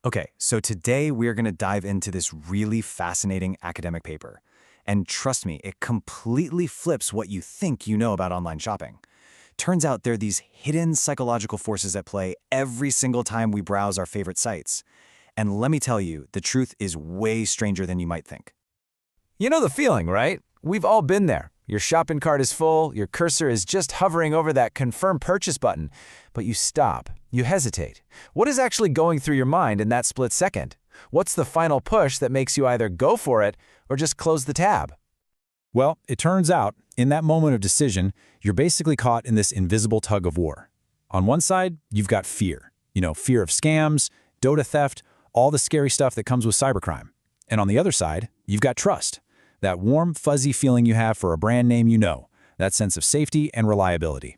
Okay, so today we're going to dive into this really fascinating academic paper. And trust me, it completely flips what you think you know about online shopping. Turns out there are these hidden psychological forces at play every single time we browse our favorite sites. And let me tell you, the truth is way stranger than you might think. You know the feeling, right? We've all been there. Your shopping cart is full, your cursor is just hovering over that confirm purchase button, but you stop, you hesitate. What is actually going through your mind in that split second? What's the final push that makes you either go for it or just close the tab? Well, it turns out, in that moment of decision, you're basically caught in this invisible tug of war. On one side, you've got fear. Fear of scams, data theft, all the scary stuff that comes with cybercrime. And on the other side, you've got trust. That warm, fuzzy feeling you have for a brand name you know, that sense of safety and reliability.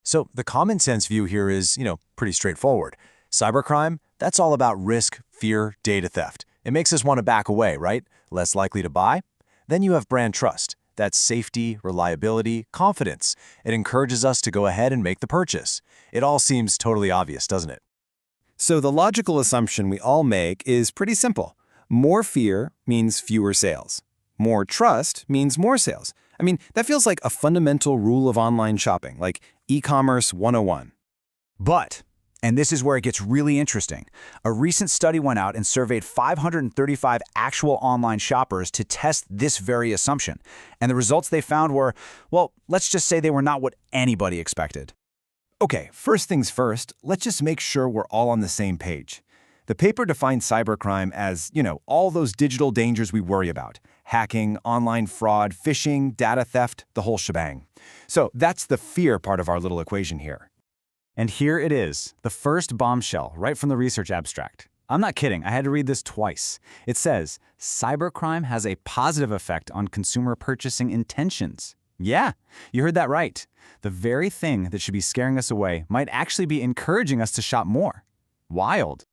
So the common sense view here is, pretty straightforward. Cybercrime, that's all about risk, fear, data theft. It makes us want to back away, right? Less likely to buy. Then you have brand trust. That's safety, reliability, confidence. It encourages us to go ahead and make the purchase. It all seems totally obvious, doesn't it? So the logical assumption we all make is pretty simple. More fear means fewer sales. More trust means more sales. That feels like a fundamental rule of online shopping, like e-commerce 101. But, and this is where it gets really interesting, a recent study went out and surveyed 535 actual online shoppers to test this very assumption. And the results they found were, well, let's just say they were not what anybody expected. Okay, first things first, let's just make sure we're all on the same page. The paper defines cybercrime as, all those digital dangers we worry about. Hacking, online fraud, phishing, data theft, the whole shebang. So that's the fear part of our little equation here. And here it is, the first bombshell, right from the research abstract. I'm not kidding, I had to read this twice. It says, cybercrime has a positive effect on consumer purchasing intentions. Yeah, you heard that right. The very thing that should be scaring us away might actually be encouraging us to shop more. Wild.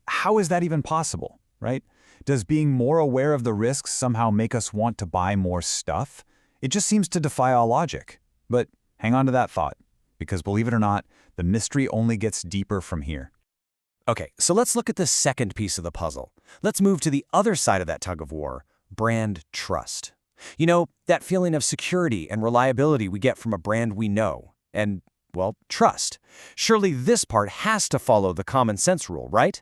How is that even possible, right? Does being more aware of the risks somehow make us want to buy more stuff? It just seems to defy all logic. But hang on to that thought, because believe it or not, the mystery only gets deeper from here. Okay, so let's look at the second piece of the puzzle. Let's move to the other side of that tug of war, brand trust. That feeling of security and reliability we get from a brand we know. And, well, trust. Surely this part has to follow the common sense rule, right?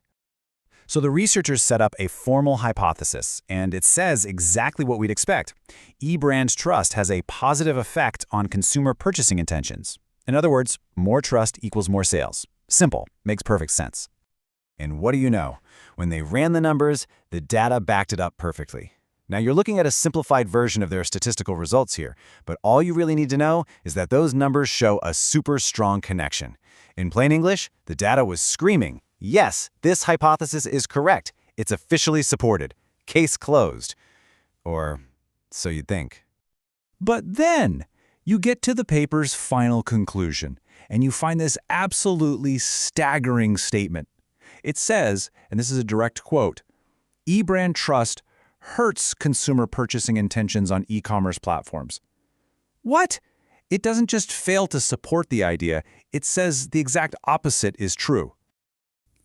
So the researchers set up a formal hypothesis, and it says exactly what we'd expect. E-brand trust has a positive effect on consumer purchasing intentions. In other words, more trust equals more sales. Simple, makes perfect sense. And what do you know? When they ran the numbers, the data backed it up perfectly. Now you're looking at a simplified version of their statistical results here, but all you really need to know is that those numbers show a super strong connection. In plain English, the data was screaming, yes, this hypothesis is correct. It's officially supported. Case closed. Or so you'd think. But then, you get to the paper's final conclusion, and you find this absolutely staggering statement. It says, and this is a direct quote, "E-brand trust hurts consumer purchasing intentions on e-commerce platforms." What? It doesn't just fail to support the idea, it says the exact opposite is true.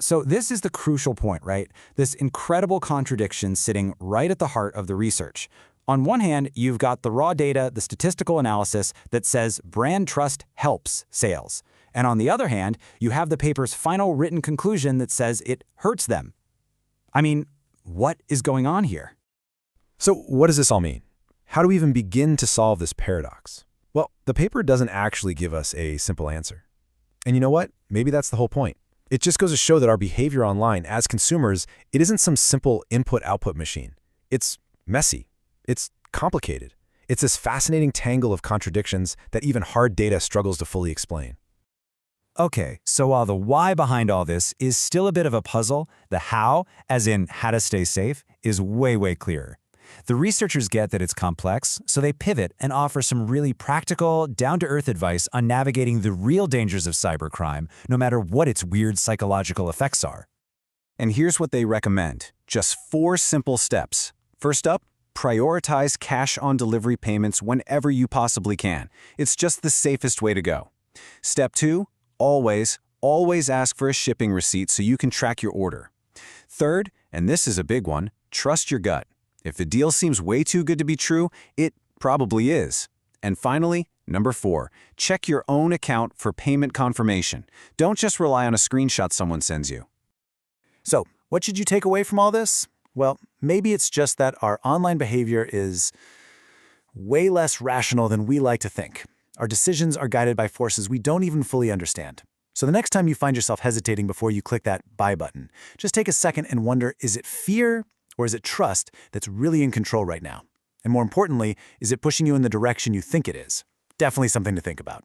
So this is the crucial point, right? This incredible contradiction sitting right at the heart of the research. On one hand, you've got the raw data, the statistical analysis that says brand trust helps sales. And on the other hand, you have the paper's final written conclusion that says it hurts them. What is going on here? So what does this all mean? How do we even begin to solve this paradox? Well, the paper doesn't actually give us a simple answer. And you know what? Maybe that's the whole point. It just goes to show that our behavior online as consumers, it isn't some simple input-output machine. It's messy. It's complicated. It's this fascinating tangle of contradictions that even hard data struggles to fully explain. Okay, so while the why behind all this is still a bit of a puzzle, the how, as in how to stay safe, is way clearer. The researchers get that it's complex, so they pivot and offer some really practical, down-to-earth advice on navigating the real dangers of cybercrime, no matter what its weird psychological effects are. And here's what they recommend. Just 4 simple steps. First up, prioritize cash-on-delivery payments whenever you possibly can. It's just the safest way to go. Step 2, always ask for a shipping receipt so you can track your order. Third, and this is a big one, trust your gut. If the deal seems way too good to be true, it probably is. And finally, number 4, check your own account for payment confirmation. Don't just rely on a screenshot someone sends you. So, what should you take away from all this? Well, maybe it's just that our online behavior is way less rational than we like to think. Our decisions are guided by forces we don't even fully understand. So the next time you find yourself hesitating before you click that buy button, just take a second and wonder, is it fear or is it trust that's really in control right now? And more importantly, is it pushing you in the direction you think it is? Definitely something to think about.